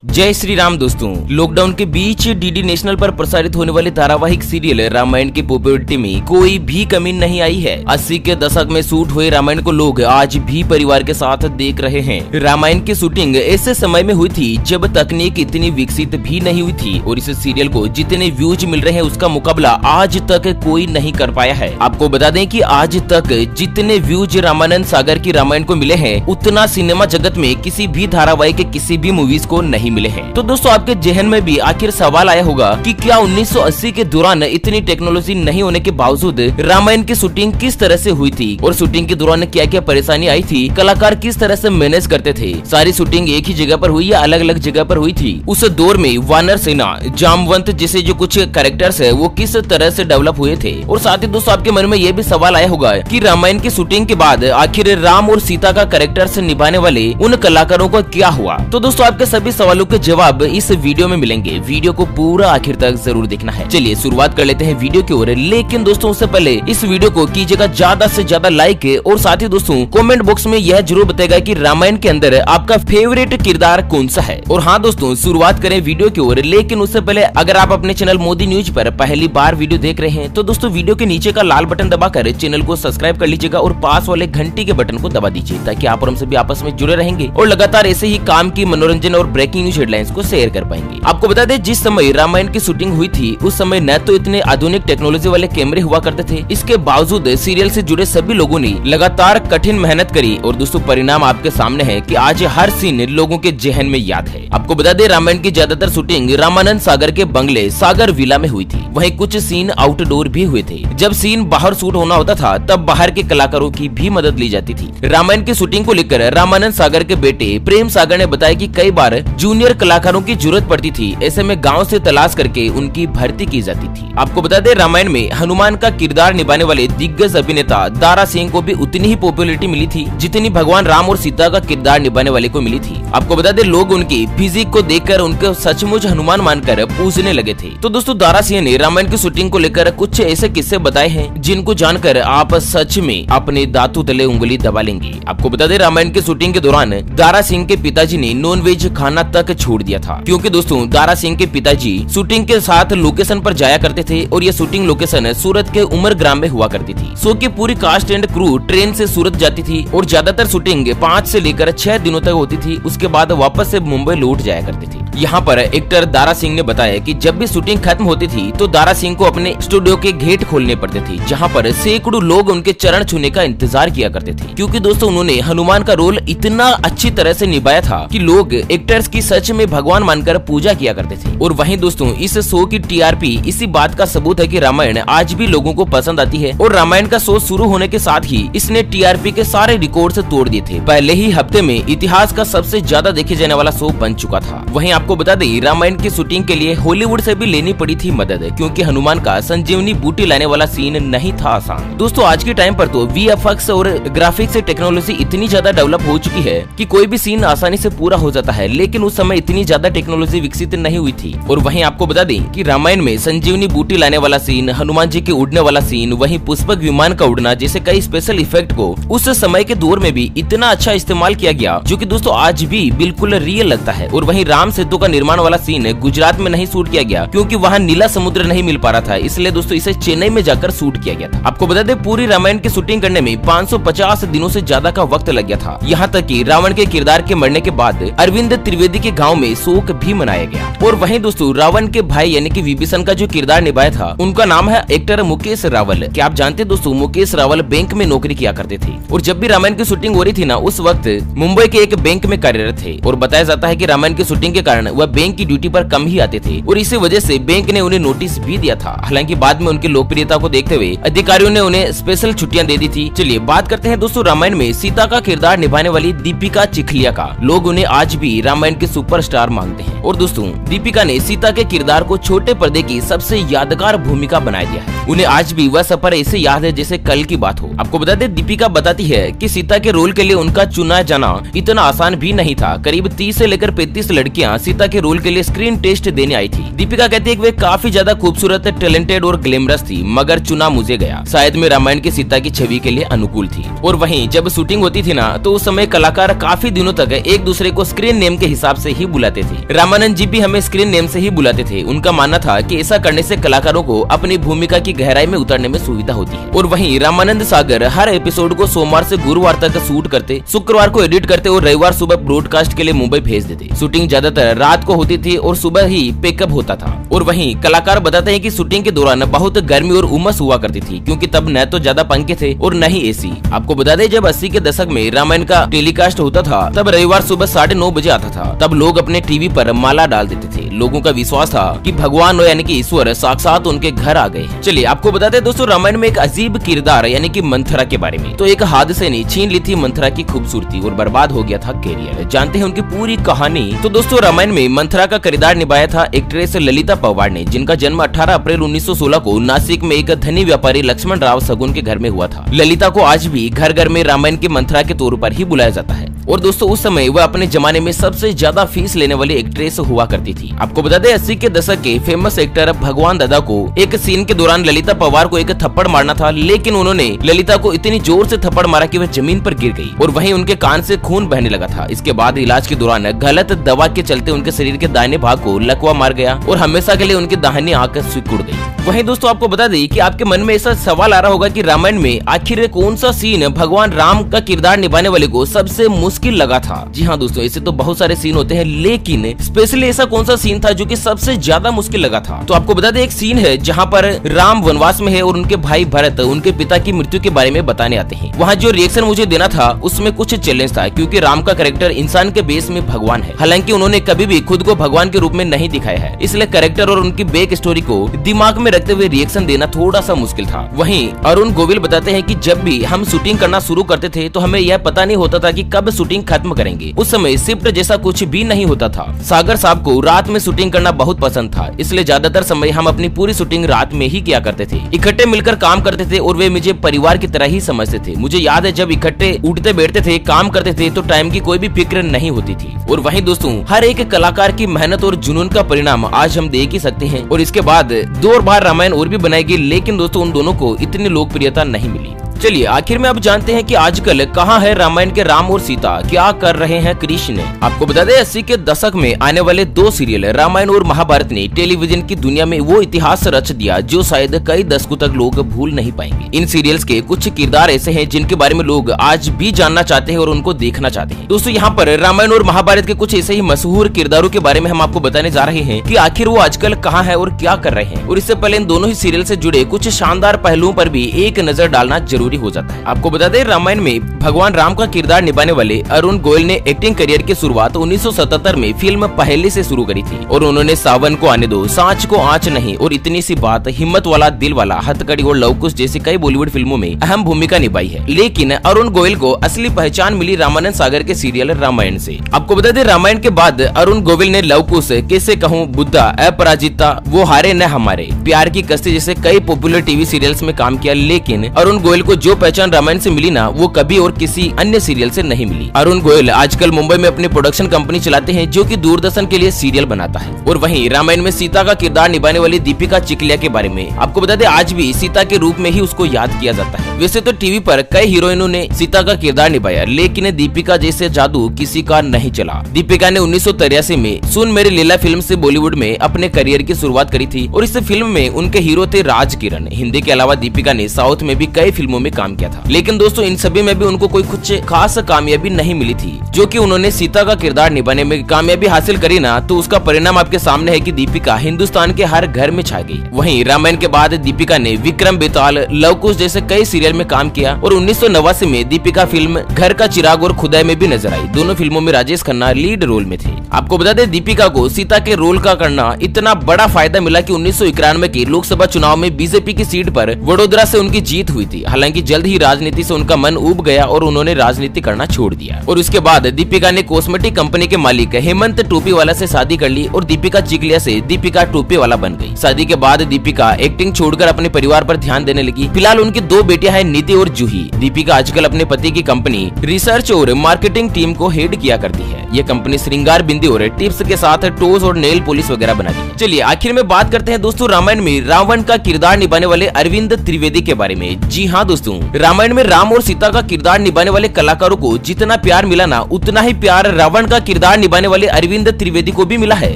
जय श्री राम दोस्तों। लॉकडाउन के बीच डीडी नेशनल पर प्रसारित होने वाले धारावाहिक सीरियल रामायण की पॉपुलैरिटी में कोई भी कमी नहीं आई है। 80 के दशक में शूट हुए रामायण को लोग आज भी परिवार के साथ देख रहे हैं। रामायण की शूटिंग ऐसे समय में हुई थी जब तकनीक इतनी विकसित भी नहीं हुई थी और इस सीरियल को जितने व्यूज मिल रहे हैं उसका मुकाबला आज तक कोई नहीं कर पाया है। आपको बता दें कि आज तक जितने व्यूज रामानंद सागर की रामायण को मिले हैं उतना सिनेमा जगत में किसी भी धारावाहिक के किसी भी मूवीज को नहीं मिले हैं। तो दोस्तों आपके जहन में भी आखिर सवाल आया होगा कि क्या 1980 के दौरान इतनी टेक्नोलॉजी नहीं होने के बावजूद रामायण की शूटिंग किस तरह से हुई थी और शूटिंग के दौरान क्या क्या परेशानी आई थी, कलाकार किस तरह से मैनेज करते थे, सारी शूटिंग एक ही जगह पर हुई या अलग अलग जगह पर हुई थी। उस दौर में वानर सेना, जामवंत जैसे जो कुछ कैरेक्टर्स है वो किस तरह से डेवलप हुए थे। और साथ ही दोस्तों आपके मन में ये भी सवाल आया होगा कि रामायण की शूटिंग के बाद आखिर राम और सीता का कैरेक्टर्स निभाने वाले उन कलाकारों का क्या हुआ। तो दोस्तों आपके सभी सवालों के जवाब इस वीडियो में मिलेंगे। वीडियो को पूरा आखिर तक जरूर देखना है। चलिए शुरुआत कर लेते हैं वीडियो की ओर। लेकिन दोस्तों उससे पहले इस वीडियो को कीजिएगा ज्यादा से ज्यादा लाइक और साथ ही दोस्तों कमेंट बॉक्स में यह जरूर बताएगा कि रामायण के अंदर आपका फेवरेट किरदार कौन सा है। और हाँ दोस्तों शुरुआत करें वीडियो की ओर। लेकिन उससे पहले अगर आप अपने चैनल मोदी न्यूज पर पहली बार वीडियो देख रहे हैं तो दोस्तों वीडियो के नीचे का लाल बटन दबाकर चैनल को सब्सक्राइब कर लीजिएगा और पास वाले घंटी के बटन को दबा दीजिए ताकि आप और हम सभी आपस में जुड़े रहेंगे और लगातार ऐसे ही काम की मनोरंजन और ब्रेकिंग न्यूज हेडलाइंस को शेयर कर पाएंगे। आपको बता दें जिस समय रामायण की शूटिंग हुई थी उस समय न तो इतने आधुनिक टेक्नोलॉजी वाले कैमरे हुआ करते थे, इसके बावजूद सीरियल से जुड़े सभी लोगों ने लगातार कठिन मेहनत करी और दोस्तों परिणाम आपके सामने है कि आज हर सीन लोगों के जहन में याद है। आपको बता दें रामायण की ज्यादातर शूटिंग रामानंद सागर के बंगले सागर विला में हुई थी। वहीं कुछ सीन आउटडोर भी हुए थे। जब सीन बाहर शूट होना होता था तब बाहर के कलाकारों की भी मदद ली जाती थी। रामायण की शूटिंग को लेकर रामानंद सागर के बेटे प्रेम सागर ने बताया कि कई बार जूनियर कलाकारों की जरूरत पड़ती थी, ऐसे में गांव से तलाश करके उनकी भर्ती की जाती थी। आपको बता दें रामायण में हनुमान का किरदार निभाने वाले दिग्गज अभिनेता दारा सिंह को भी उतनी ही पॉपुलैरिटी मिली थी जितनी भगवान राम और सीता का किरदार निभाने वाले को मिली थी। आपको बता दें लोग उनकी फिजिक को देखकर उनको सचमुच हनुमान मानकर पूजने लगे थे। तो दोस्तों दारा सिंह ने रामायण की शूटिंग को लेकर कुछ ऐसे किस्से बताए हैं जिनको जानकर आप सच में अपने दांतों तले उंगली दबा लेंगे। आपको बता दें रामायण की शूटिंग के दौरान दारा सिंह के पिताजी ने नॉनवेज खाना तक छोड़ दिया था क्योंकि दोस्तों दारा सिंह के पिताजी शूटिंग के साथ लोकेशन पर जाया करते थे और ये शूटिंग लोकेशन सूरत के उमर ग्राम में हुआ करती थी। शो की पूरी कास्ट एंड क्रू ट्रेन से सूरत जाती थी और ज्यादातर शूटिंग 5 से लेकर 6 दिनों तक होती थी। उसके बाद वापस से मुंबई लौट जाया करती थी। यहाँ पर एक्टर दारा सिंह ने बताया कि जब भी शूटिंग खत्म होती थी तो दारा सिंह को अपने स्टूडियो के गेट खोलने पड़ते थे जहाँ पर सैकड़ों लोग उनके चरण छूने का इंतजार किया करते थे क्योंकि दोस्तों उन्होंने हनुमान का रोल इतना अच्छी तरह से निभाया था कि लोग एक्टर्स की सच में भगवान मानकर पूजा किया करते थे। और वहीं दोस्तों इस शो की टीआरपी इसी बात का सबूत है कि रामायण आज भी लोगों को पसंद आती है और रामायण का शो शुरू होने के साथ ही इसने टीआरपी के सारे रिकॉर्ड तोड़ दिए थे। पहले ही हफ्ते में इतिहास का सबसे ज्यादा देखे जाने वाला शो बन चुका था। वहीं आपको बता दें रामायण की शूटिंग के लिए हॉलीवुड से भी लेनी पड़ी थी मदद क्योंकि हनुमान का संजीवनी बूटी लाने वाला सीन नहीं था आसान। दोस्तों आज के टाइम पर तो वीएफएक्स और ग्राफिक्स टेक्नोलॉजी इतनी ज्यादा डेवलप हो चुकी है कि कोई भी सीन आसानी से पूरा हो जाता है, लेकिन उस समय इतनी ज्यादा टेक्नोलॉजी विकसित नहीं हुई थी। और वहीं आपको बता दें कि रामायण में संजीवनी बूटी लाने वाला सीन, हनुमान जी के उड़ने वाला सीन, वहीं पुष्पक विमान का उड़ना जैसे कई स्पेशल इफेक्ट को उस समय के दौर में भी इतना अच्छा इस्तेमाल किया गया जो कि दोस्तों आज भी बिल्कुल रियल लगता है। और वहीं राम सेतु का निर्माण वाला सीन गुजरात में नहीं शूट किया गया क्योंकि वहाँ नीला समुद्र नहीं मिल पा रहा था, इसलिए दोस्तों इसे चेन्नई में जाकर शूट किया गया था। आपको बता दें पूरी रामायण की शूटिंग करने में 550 दिनों से ज्यादा का वक्त लग गया था। यहाँ तक कि रावण के किरदार के मरने के बाद अरविंद त्रिवेदी के गाँव में शोक भी मनाया गया। और वहीं दोस्तों रावण के भाई यानी कि विभीषण का जो किरदार निभाया था उनका नाम है एक्टर मुकेश रावल। क्या आप जानते दोस्तों मुकेश रावल बैंक में नौकरी किया करते थे और जब भी रामायण की शूटिंग हो रही थी ना उस वक्त मुंबई के एक बैंक में कार्यरत थे। और बताया जाता है कि रामायण की शूटिंग के कारण वह बैंक की ड्यूटी पर कम ही आते थे और इसी वजह से बैंक ने उन्हें नोटिस भी दिया था। हालांकि बाद में उनकी लोकप्रियता को देखते हुए अधिकारियों ने उन्हें स्पेशल छुट्टियां दे दी थी। चलिए बात करते हैं दोस्तों रामायण में सीता का किरदार निभाने वाली दीपिका चिखलिया का। लोग उन्हें आज भी रामायण के सुपरस्टार मानते हैं और दोस्तों दीपिका ने सीता के किरदार को छोटे पर्दे की सबसे यादगार भूमिका बना दिया है। उन्हें आज भी वह सफर ऐसे याद है जैसे कल की बात हो। आपको बता दें दीपिका बताती है कि सीता के रोल के लिए उनका चुना जाना इतना आसान भी नहीं था। करीब 30 से लेकर 35 लड़कियां सीता के रोल के लिए स्क्रीन टेस्ट देने आई थी। दीपिका कहती है कि वे काफी ज्यादा खूबसूरत, टैलेंटेड और ग्लैमरस थी, मगर चुना मुझे गया। शायद मैं रामायण की सीता की छवि के लिए अनुकूल थी। और वहीं जब शूटिंग होती थी ना तो उस समय कलाकार काफी दिनों तक एक दूसरे को स्क्रीन नेम के हिसाब से ही बुलाते थे। रामानंद जी भी हमें स्क्रीन नेम से ही बुलाते थे। उनका मानना था कि ऐसा करने से कलाकारों को अपनी भूमिका की गहराई में उतरने में सुविधा होती है। और वहीं रामानंद सागर हर एपिसोड को सोमवार से गुरुवार तक शूट करते, शुक्रवार को एडिट करते और रविवार सुबह ब्रॉडकास्ट के लिए मुंबई भेज देते। शूटिंग ज्यादातर रात को होती थी और सुबह ही पिकअप होता था। और वहीं कलाकार बताते हैं कि शूटिंग के दौरान बहुत गर्मी और उमस हुआ करती थी, क्योंकि तब न तो ज्यादा पंखे थे और न ही एसी। आपको बता दें, जब 80 के दशक में रामायण का टेलीकास्ट होता था तब रविवार सुबह 9:30 बजे आता था। तब लोग अपने टीवी पर माला डाल देते थे। लोगों का विश्वास था कि भगवान यानी कि ईश्वर साक्षात उनके घर आ गए। चलिए आपको बताते हैं दोस्तों, रामायण में एक अजीब किरदार यानी कि मंथरा के बारे में। तो एक हादसे ने छीन ली थी मंथरा की खूबसूरती और बर्बाद हो गया था कैरियर। जानते हैं उनकी पूरी कहानी। तो दोस्तों, रामायण में मंथरा का किरदार निभाया था एक्ट्रेस ललिता पवार ने, जिनका जन्म 18 अप्रैल 1916 को नासिक में एक धनी व्यापारी लक्ष्मण राव सगुन के घर में हुआ था। ललिता को आज भी घर घर में रामायण की मंथरा के तौर पर ही बुलाया जाता है। और दोस्तों, उस समय वह अपने जमाने में सबसे ज्यादा फीस लेने वाली एक्ट्रेस हुआ करती थी। आपको बता दें, 80 के दशक के फेमस एक्टर भगवान दादा को एक सीन के दौरान ललिता पवार को एक थप्पड़ मारना था, लेकिन उन्होंने ललिता को इतनी जोर से थप्पड़ मारा कि वह जमीन पर गिर गई और वहीं उनके कान से खून बहने लगा था। इसके बाद इलाज के दौरान गलत दवा के चलते उनके शरीर के दाहिने भाग को लकवा मार गया और हमेशा के लिए उनकी दाहिनी आंख सिकुड़ गई। वहीं दोस्तों, आपको बता दें कि आपके मन में ऐसा सवाल आ रहा होगा कि रामायण में आखिर कौन सा सीन भगवान राम का किरदार निभाने वाले को सबसे मुश्किल लगा था। जी हाँ दोस्तों, ऐसे तो बहुत सारे सीन होते हैं, लेकिन स्पेशली ऐसा कौन सा सीन था जो कि सबसे ज्यादा मुश्किल लगा था। तो आपको बता दें, एक सीन है जहाँ पर राम वनवास में है और उनके भाई भरत उनके पिता की मृत्यु के बारे में बताने आते हैं। वहाँ जो रिएक्शन मुझे देना था उसमें कुछ चैलेंज था, क्योंकि राम का कैरेक्टर इंसान के बेस में भगवान है। हालांकि उन्होंने कभी भी खुद को भगवान के रूप में नहीं दिखाया है, इसलिए कैरेक्टर और उनकी बैक स्टोरी को दिमाग में रखते हुए रिएक्शन देना थोड़ा सा मुश्किल था। वहीं अरुण गोविल बताते हैं कि जब भी हम शूटिंग करना शुरू करते थे तो हमें यह पता नहीं होता था कि कब शूटिंग खत्म करेंगे। उस समय शिफ्ट जैसा कुछ भी नहीं होता था। सागर साहब को रात में शूटिंग करना बहुत पसंद था, इसलिए ज्यादातर समय हम अपनी पूरी शूटिंग रात में ही किया करते थे। इकट्ठे मिलकर काम करते थे और वे मुझे परिवार की तरह ही समझते थे। मुझे याद है, जब इकट्ठे उठते बैठते थे, काम करते थे, तो टाइम की कोई भी फिक्र नहीं होती थी। और वहीं दोस्तों, हर एक कलाकार की मेहनत और जुनून का परिणाम आज हम देख ही सकते हैं। और इसके बाद 2 बार रामायण और भी बनाई गई, लेकिन दोस्तों उन दोनों को इतनी लोकप्रियता नहीं मिली। चलिए आखिर में अब जानते हैं कि आजकल कहां है रामायण के राम और सीता, क्या कर रहे हैं कृष्ण। आपको बता दें, 80 के दशक में आने वाले 2 सीरियल रामायण और महाभारत ने टेलीविजन की दुनिया में वो इतिहास रच दिया जो शायद कई दशकों तक लोग भूल नहीं पाएंगे। इन सीरियल्स के कुछ किरदार ऐसे हैं जिनके बारे में लोग आज भी जानना चाहते हैं और उनको देखना चाहते हैं। दोस्तों, यहाँ पर रामायण और महाभारत के कुछ ऐसे ही मशहूर किरदारों के बारे में हम आपको बताने जा रहे हैं कि आखिर वो आजकल कहाँ है और क्या कर रहे हैं। और इससे पहले इन दोनों ही सीरियल से जुड़े कुछ शानदार पहलुओं पर भी एक नजर डालना जरूरी हो जाता है। आपको बता दें, रामायण में भगवान राम का किरदार निभाने वाले अरुण गोयल ने एक्टिंग करियर की शुरुआत 1977 में फिल्म पहेली से शुरू करी थी। और उन्होंने सावन को आने दो, सांच को आंच नहीं और इतनी सी बात, हिम्मत वाला, दिल वाला, हथकड़ी और लवकुश जैसी कई बॉलीवुड फिल्मों में अहम भूमिका निभाई है। लेकिन अरुण गोयल को असली पहचान मिली रामानंद सागर के सीरियल रामायण से। आपको बता दें, रामायण के बाद अरुण गोयल ने लवकुश, कैसे कहूँ, बुद्धा, अपराजिता, वो हारे न हमारे, प्यार की कश्ती जैसे कई पॉपुलर टीवी सीरियल्स में काम किया। लेकिन अरुण गोयल को जो पहचान रामायण से मिली ना, वो कभी और किसी अन्य सीरियल से नहीं मिली। अरुण गोयल आजकल मुंबई में अपनी प्रोडक्शन कंपनी चलाते हैं जो कि दूरदर्शन के लिए सीरियल बनाता है। और वहीं रामायण में सीता का किरदार निभाने वाली दीपिका चिकलिया के बारे में आपको बता दें, आज भी सीता के रूप में ही उसको याद किया जाता है। वैसे तो टीवी पर कई हीरोइनों ने सीता का किरदार निभाया, लेकिन दीपिका जैसे जादू किसी का नहीं चला। दीपिका ने 1983 में सुन मेरी लीला फिल्म से बॉलीवुड में अपने करियर की शुरुआत करी थी और इस फिल्म में उनके हीरो थे राज किरण। हिंदी के अलावा दीपिका ने साउथ में भी कई फिल्मों में काम किया था, लेकिन दोस्तों इन सभी में भी उनको कोई कुछ खास कामयाबी नहीं मिली थी। जो कि उन्होंने सीता का किरदार निभाने में कामयाबी हासिल करी ना, तो उसका परिणाम आपके सामने है कि दीपिका हिंदुस्तान के हर घर में छा गई। वहीं रामायण के बाद दीपिका ने विक्रम बेताल, लवकुश जैसे कई सीरियल में काम किया और 1989 में दीपिका फिल्म घर का चिराग और खुदाई में भी नजर आई। दोनों फिल्मों में राजेश खन्ना लीड रोल में थे। आपको बता दें, दीपिका को सीता के रोल का करना इतना बड़ा फायदा मिला कि 1991 के लोकसभा चुनाव में बीजेपी की सीट पर वडोदरा से उनकी जीत हुई थी। हालांकि जल्द ही राजनीति से उनका मन उब गया और उन्होंने राजनीति करना छोड़ दिया। और उसके बाद दीपिका ने कॉस्मेटिक कंपनी के मालिक हेमंत टोपीवाला से शादी कर ली और दीपिका चिकलिया से दीपिका टोपीवाला बन गई। शादी के बाद दीपिका एक्टिंग छोड़कर अपने परिवार पर ध्यान देने लगी। फिलहाल उनकी 2 बेटियां है नीति और जूही। दीपिका आजकल अपने पति की कंपनी रिसर्च और मार्केटिंग टीम को हेड किया करती है। ये कंपनी श्रृंगार बिंदी और टिप्स के साथ टोज और नेल पॉलिश वगैरह बनाती है। चलिए आखिर में बात करते हैं दोस्तों रामायण में रावण का किरदार निभाने वाले अरविंद त्रिवेदी के बारे में। जी हाँ दोस्तों, रामायण में राम और सीता का किरदार निभाने वाले कलाकारों को जितना प्यार मिला ना, उतना ही प्यार रावण का किरदार निभाने वाले अरविंद त्रिवेदी को भी मिला है।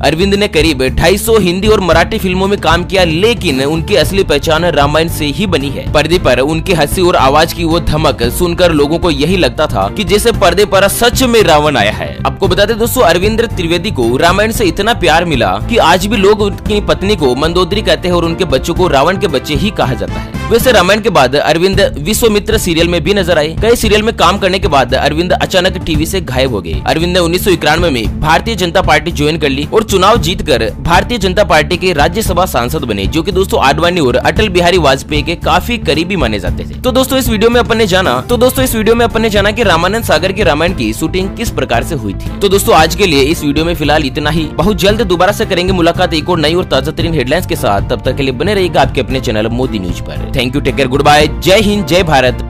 अरविंद ने करीब 250 हिंदी और मराठी फिल्मों में काम किया, लेकिन उनकी असली पहचान रामायण से ही बनी है। पर्दे पर उनकी हंसी और आवाज की वो धमक सुनकर लोगों को यही लगता था कि जैसे पर्दे पर सच में रावण आया है। आपको बता दें दोस्तों, अरविंद त्रिवेदी को रामायण से इतना प्यार मिला कि आज भी लोग उनकी पत्नी को मंदोदरी कहते हैं और उनके बच्चों को रावण के बच्चे ही कहा जाता है। वैसे रामायण के बाद अरविंद विश्वामित्र सीरियल में भी नजर आए। कई सीरियल में काम करने के बाद अरविंद अचानक टीवी से गायब हो गए। अरविंद ने 1991 में भारतीय जनता पार्टी ज्वाइन कर ली और चुनाव जीतकर भारतीय जनता पार्टी के राज्यसभा सांसद बने, जो कि दोस्तों आडवाणी और अटल बिहारी वाजपेयी के काफी करीबी माने जाते थे। तो दोस्तों इस वीडियो में अपन ने जाना कि रामानंद सागर की रामायण की शूटिंग किस प्रकार से हुई थी। तो दोस्तों आज के लिए इस वीडियो में फिलहाल इतना ही। बहुत जल्द दोबारा से करेंगे मुलाकात एक और नई और ताजा तरीन हेडलाइंस के साथ। तब तक के लिए बने रहिएगा आपके अपने चैनल मोदी न्यूज पर। Thank you, take care, good bye, जय हिंद, जय भारत।